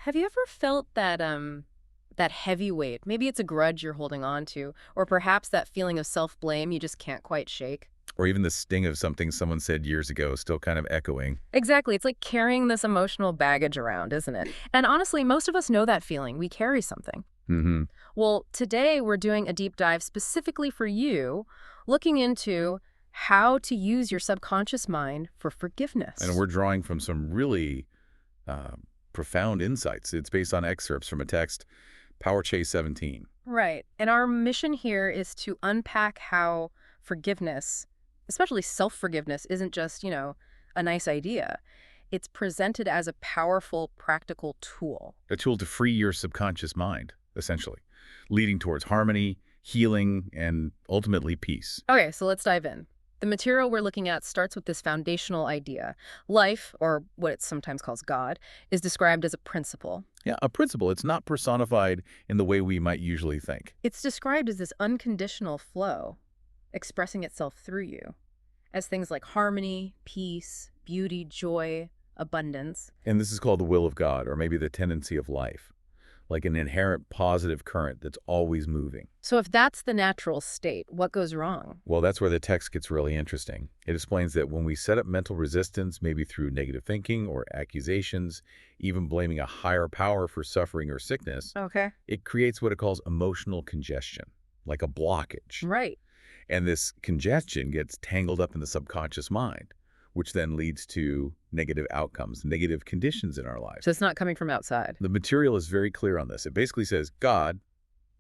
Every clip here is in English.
Have you ever felt that heavy weight? Maybe it's a grudge you're holding on to, or perhaps that feeling of self-blame you just can't quite shake? Or even the sting of something someone said years ago still kind of echoing. Exactly. It's like carrying this emotional baggage around, isn't it? And honestly, most of us know that feeling. We carry something. Hmm. Well, today we're doing a deep dive specifically for you, looking into how to use your subconscious mind for And forgiveness. we're drawing from some really uh, profound insights. It's based on excerpts from a text, Power Chase 17. Right. And our mission here is to unpack how forgiveness, especially self-forgiveness, isn't just, a nice idea. It's presented as a powerful, practical tool. A tool to free your subconscious mind, essentially, leading towards harmony, healing, and ultimately peace. Okay, so let's dive in. The material we're looking at starts with this foundational idea. Life, or what it sometimes calls God, is described as a principle. Yeah, a principle. It's not personified in the way we might usually think. It's described as this unconditional flow, expressing itself through you, as things like harmony, peace, beauty, joy, abundance. And this is called the will of God, or maybe the tendency of life, like an inherent positive current that's always moving. So if that's the natural state, what goes wrong? Well, that's where the text gets really interesting. It explains that when we set up mental resistance, maybe through negative thinking or accusations, even blaming a higher power for suffering or sickness, Okay. it creates what it calls emotional congestion, like a blockage. Right. And this congestion gets tangled up in the subconscious mind, which then leads to negative outcomes, negative conditions in our lives. So it's not coming from outside. The material is very clear on this. It basically says God,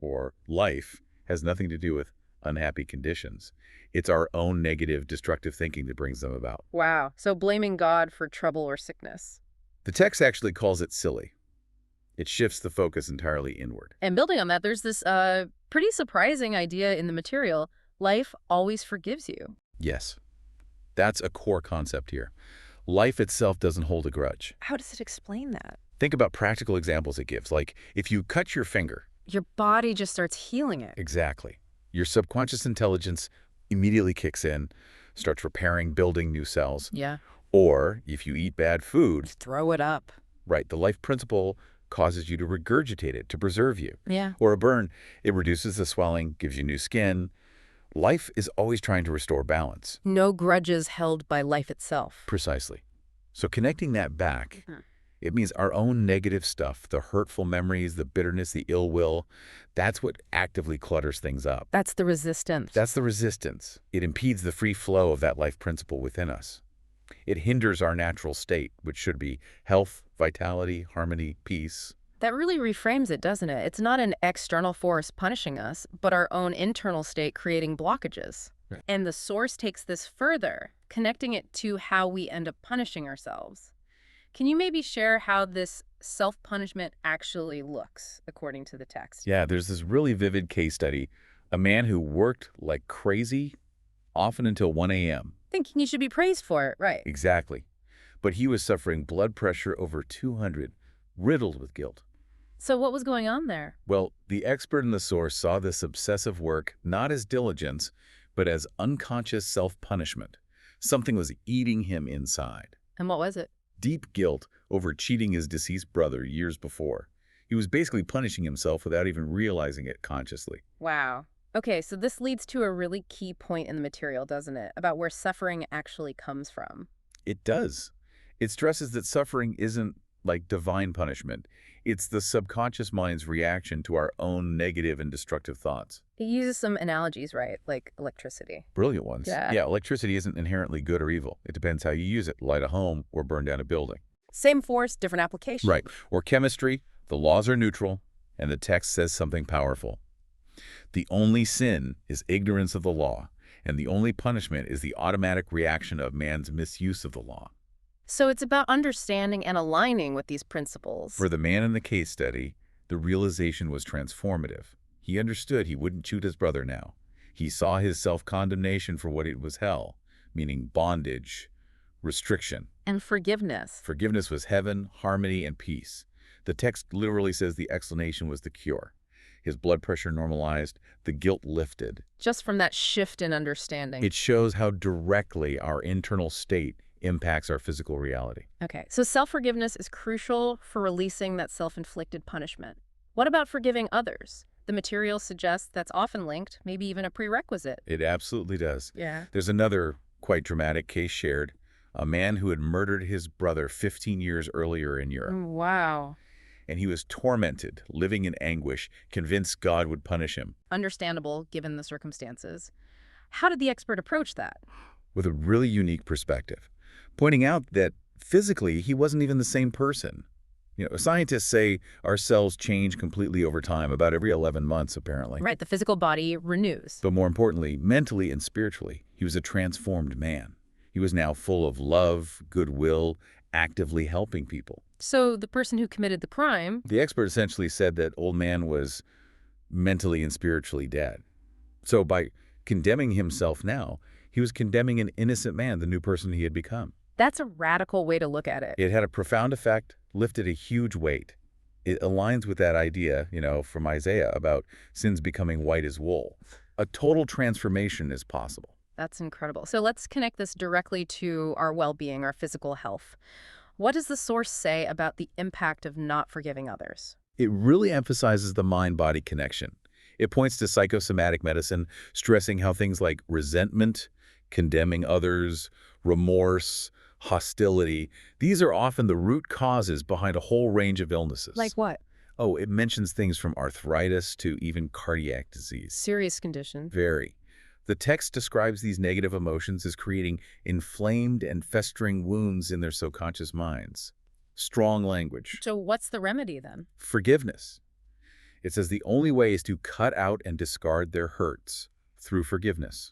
or life, has nothing to do with unhappy conditions. It's our own negative, destructive thinking that brings them about. Wow. So blaming God for trouble or sickness. The text actually calls it silly. It shifts the focus entirely inward. And building on that, there's this pretty surprising idea in the material. Life always forgives you. Yes, that's a core concept here. Life itself doesn't hold a grudge. How does it explain that? Think about practical examples it gives, like if you cut your finger. Your body just starts healing it. Exactly. Your subconscious intelligence immediately kicks in, starts repairing, building new cells. Yeah. Or if you eat bad food, Throw it up. right, the life principle causes you to regurgitate it to preserve you. Yeah. Or a burn, it reduces the swelling, gives you new skin. Life is always trying to restore balance. No grudges held by life itself. Precisely. So connecting that back, Mhm. it means our own negative stuff, the hurtful memories, the bitterness, the ill will, that's what actively clutters things up. That's the resistance. That's the resistance. It impedes the free flow of that life principle within us. It hinders our natural state, which should be health, vitality, harmony, peace. That really reframes it, doesn't it? It's not an external force punishing us, but our own internal state creating blockages. Right. And the source takes this further, connecting it to how we end up punishing ourselves. Can you maybe share how this self-punishment actually looks, according to the text? Yeah, there's this really vivid case study. A man who worked like crazy, often until 1 a.m. Thinking you should be praised for it, right? Exactly. But he was suffering blood pressure over 200, riddled with guilt. So what was going on there? Well, the expert in the source saw this obsessive work not as diligence, but as unconscious self-punishment. Something was eating him inside. And what was it? Deep guilt over cheating his deceased brother years before. He was basically punishing himself without even realizing it consciously. Wow. Okay, so this leads to a really key point in the material, doesn't it? About where suffering actually comes from. It does. It stresses that suffering isn't like divine punishment. It's the subconscious mind's reaction to our own negative and destructive thoughts. It uses some analogies, right? Like electricity. Brilliant ones. Yeah. Yeah, electricity isn't inherently good or evil. It depends how you use it. Light a home or burn down a building. Same force, different application. Right. Or chemistry, the laws are neutral, and the text says something powerful. The only sin is ignorance of the law, and the only punishment is the automatic reaction of man's misuse of the law. So it's about understanding and aligning with these principles. For the man in the case study, the realization was transformative. He understood he wouldn't shoot his brother now. He saw his self-condemnation for what it was hell, meaning bondage, restriction. And forgiveness. Forgiveness was heaven, harmony, and peace. The text literally says the explanation was the cure. His blood pressure normalized, the guilt lifted. Just from that shift in understanding. It shows how directly our internal state impacts our physical reality. Okay, so self-forgiveness is crucial for releasing that self-inflicted punishment. What about forgiving others? The material suggests that's often linked, maybe even a prerequisite. It absolutely does. Yeah. There's another quite dramatic case shared, a man who had murdered his brother 15 years earlier in Europe. Wow. And he was tormented, living in anguish, convinced God would punish him. Understandable, given the circumstances. How did the expert approach that? With a really unique perspective, pointing out that physically he wasn't even the same person. Scientists say our cells change completely over time, about every 11 months, apparently. Right, the physical body renews. But more importantly, mentally and spiritually, he was a transformed man. He was now full of love, goodwill, actively helping people. So the person who committed the crime... The expert essentially said that old man was mentally and spiritually dead. So by condemning himself now, he was condemning an innocent man, the new person he had become. That's a radical way to look at it. It had a profound effect, lifted a huge weight. It aligns with that idea, from Isaiah about sins becoming white as wool. A total transformation is possible. That's incredible. So let's connect this directly to our well-being, our physical health. What does the source say about the impact of not forgiving others? It really emphasizes the mind-body connection. It points to psychosomatic medicine, stressing how things like resentment, condemning others, remorse, hostility, these are often the root causes behind a whole range of illnesses. Like what? Oh, it mentions things from arthritis to even cardiac disease. Serious condition. Very. The text describes these negative emotions as creating inflamed and festering wounds in their subconscious minds. Strong language. So what's the remedy then? Forgiveness. It says the only way is to cut out and discard their hurts through forgiveness.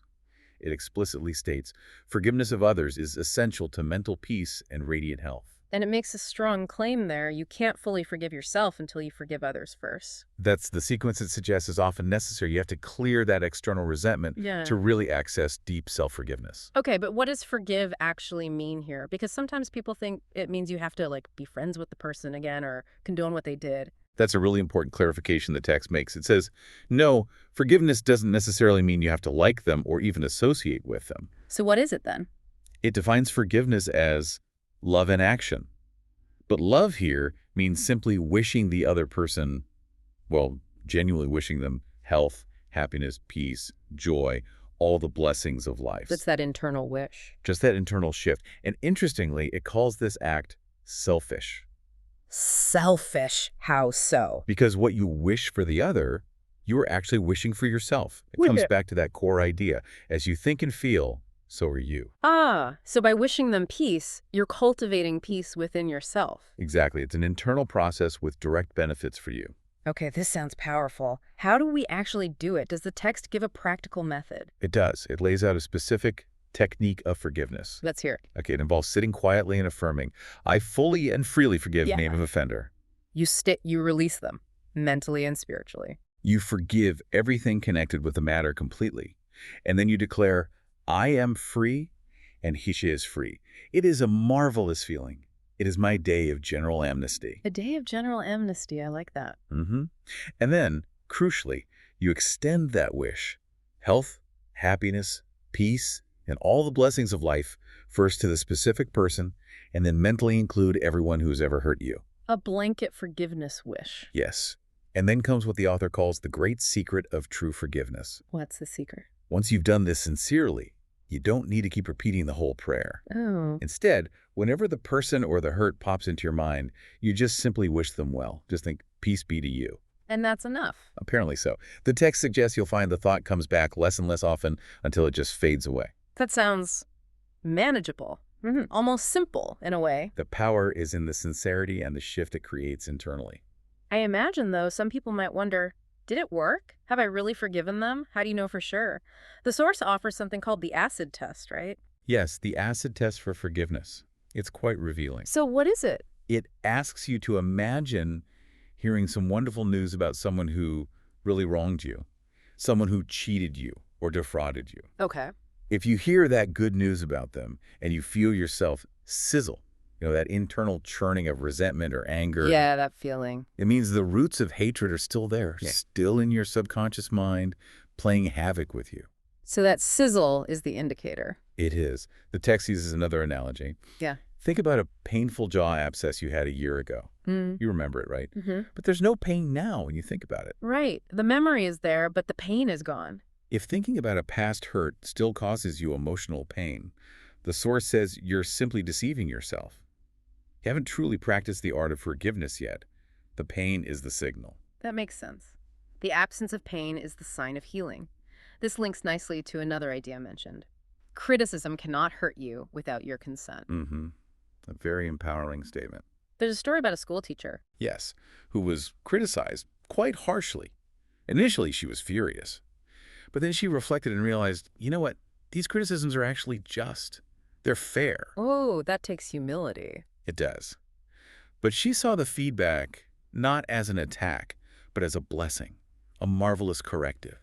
It explicitly states, forgiveness of others is essential to mental peace and radiant health. And it makes a strong claim there. You can't fully forgive yourself until you forgive others first. That's the sequence it suggests is often necessary. You have to clear that external resentment to really access deep self-forgiveness. Okay, but what does forgive actually mean here? Because sometimes people think it means you have to, be friends with the person again or condone what they did. That's a really important clarification the text makes. It says, no, forgiveness doesn't necessarily mean you have to like them or even associate with them. So what is it then? It defines forgiveness as love in action. But love here means simply wishing the other person, genuinely wishing them health, happiness, peace, joy, all the blessings of life. That's that internal wish. Just that internal shift. And interestingly, it calls this act selfish. Selfish? How so? Because what you wish for the other, you are actually wishing for yourself. It comes back to that core idea. As you think and feel, so are you. So by wishing them peace, you're cultivating peace within yourself. Exactly. It's an internal process with direct benefits for you. Okay, this sounds powerful. How do we actually do it? Does the text give a practical method? It does. It lays out a specific technique of forgiveness. Let's hear it. Okay, it involves sitting quietly and affirming, I fully and freely forgive name of offender. You release them, mentally and spiritually. You forgive everything connected with the matter completely. And then you declare, I am free and she is free. It is a marvelous feeling. It is my day of general amnesty. A day of general amnesty. I like that. And then, crucially, you extend that wish, health, happiness, peace, and all the blessings of life, first to the specific person, and then mentally include everyone who has ever hurt you. A blanket forgiveness wish. Yes. And then comes what the author calls the great secret of true forgiveness. What's the secret? Once you've done this sincerely, you don't need to keep repeating the whole prayer. Oh. Instead, whenever the person or the hurt pops into your mind, you just simply wish them well. Just think, peace be to you. And that's enough. Apparently so. The text suggests you'll find the thought comes back less and less often until it just fades away. That sounds manageable. Almost simple, in a way. The power is in the sincerity and the shift it creates internally. I imagine, though, some people might wonder, did it work? Have I really forgiven them? How do you know for sure? The source offers something called the acid test, right? Yes, the acid test for forgiveness. It's quite revealing. So what is it? It asks you to imagine hearing some wonderful news about someone who really wronged you, someone who cheated you or defrauded you. Okay. If you hear that good news about them and you feel yourself sizzle, that internal churning of resentment or anger. Yeah, that feeling. It means the roots of hatred are still there, still in your subconscious mind, playing havoc with you. So that sizzle is the indicator. It is. The text uses another analogy. Yeah. Think about a painful jaw abscess you had a year ago. Mm. You remember it, right? Mm-hmm. But there's no pain now when you think about it. Right. The memory is there, but the pain is gone. If thinking about a past hurt still causes you emotional pain, the source says you're simply deceiving yourself. You haven't truly practiced the art of forgiveness yet. The pain is the signal. That makes sense. The absence of pain is the sign of healing. This links nicely to another idea mentioned. Criticism cannot hurt you without your consent. Mm-hmm. A very empowering statement. There's a story about a school teacher. Yes, who was criticized quite harshly. Initially, she was furious. But then she reflected and realized, you know what? These criticisms are actually just. They're fair. Oh, that takes humility. It does. But she saw the feedback not as an attack, but as a blessing, a marvelous corrective.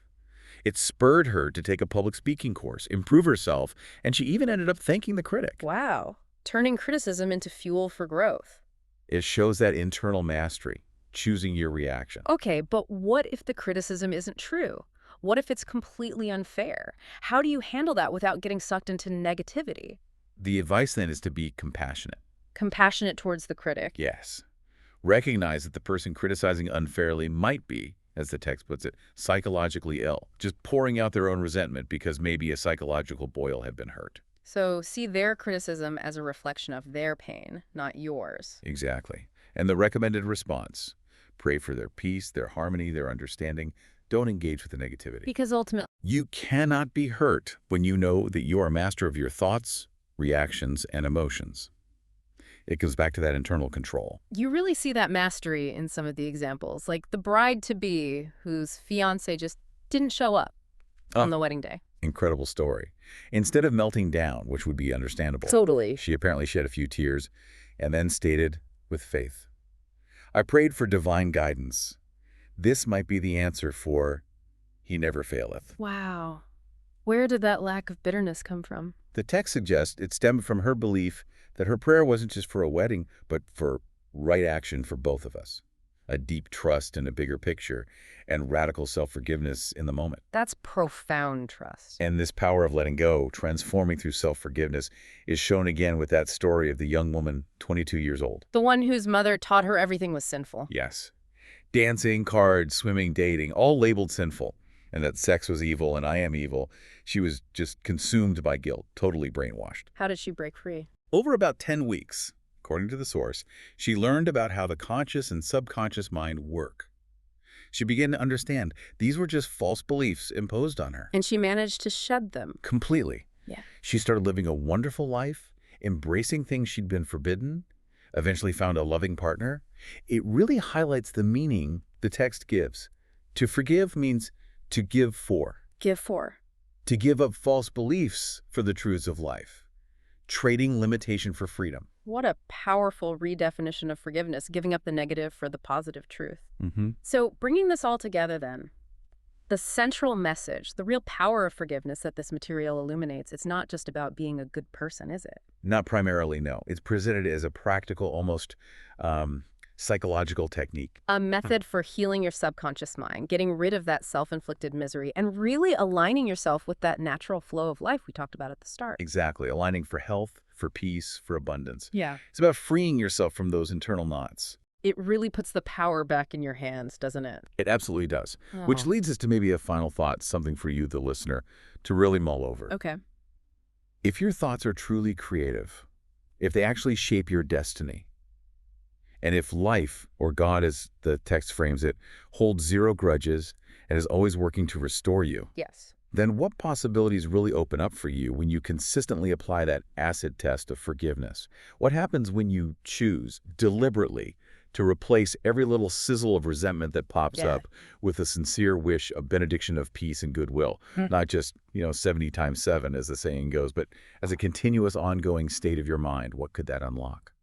It spurred her to take a public speaking course, improve herself, and she even ended up thanking the critic. Wow. Turning criticism into fuel for growth. It shows that internal mastery, choosing your reaction. Okay, but what if the criticism isn't true? What if it's completely unfair? How do you handle that without getting sucked into negativity? The advice then is to be compassionate. Compassionate towards the critic. Yes. Recognize that the person criticizing unfairly might be, as the text puts it, psychologically ill, just pouring out their own resentment because maybe a psychological boil had been hurt. So see their criticism as a reflection of their pain, not yours. Exactly. And the recommended response: pray for their peace, their harmony, their understanding. Don't engage with the negativity. Because ultimately, You cannot be hurt when you know that you are master of your thoughts, reactions, and emotions. It goes back to that internal control. you really see that mastery in some of the examples, like the bride-to-be whose fiancé just didn't show up on the wedding day. Incredible story. Instead of melting down, which would be understandable, Totally. she apparently shed a few tears and then stated with faith, I prayed for divine guidance. This might be the answer for he never faileth. Wow. Where did that lack of bitterness come from? The text suggests it stemmed from her belief that her prayer wasn't just for a wedding, but for right action for both of us. A deep trust in a bigger picture and radical self-forgiveness in the moment. That's profound trust. And this power of letting go, transforming through self-forgiveness, is shown again with that story of the young woman, 22 years old. The one whose mother taught her everything was sinful. Yes. Dancing, cards, swimming, dating, all labeled sinful. And that sex was evil and I am evil. She was just consumed by guilt, totally brainwashed. How did she break free? Over about 10 weeks, according to the source, she learned about how the conscious and subconscious mind work. She began to understand these were just false beliefs imposed on her. And she managed to shed them. Completely. Yeah. She started living a wonderful life, embracing things she'd been forbidden, eventually found a loving partner. It really highlights the meaning the text gives. To forgive means to give for. Give for. To give up false beliefs for the truths of life. Trading limitation for freedom. What a powerful redefinition of forgiveness, giving up the negative for the positive truth. Mm-hmm. So bringing this all together then, the central message, the real power of forgiveness that this material illuminates, it's not just about being a good person, is it? Not primarily, no. It's presented as a practical, almost psychological technique. A method for healing your subconscious mind, getting rid of that self-inflicted misery, and really aligning yourself with that natural flow of life we talked about at the start. Exactly. Aligning for health, for peace, for abundance. Yeah. It's about freeing yourself from those internal knots. It really puts the power back in your hands, doesn't it? It absolutely does. Which leads us to maybe a final thought, something for you, the listener, to really mull over. Okay. If your thoughts are truly creative, if they actually shape your destiny, and if life, or God as the text frames it, holds zero grudges and is always working to restore you, Yes. then what possibilities really open up for you when you consistently apply that acid test of forgiveness? What happens when you choose deliberately to replace every little sizzle of resentment that pops up with a sincere wish, a benediction of peace and goodwill? Not just, 70 times 7, as the saying goes, but as a continuous ongoing state of your mind? What could that unlock?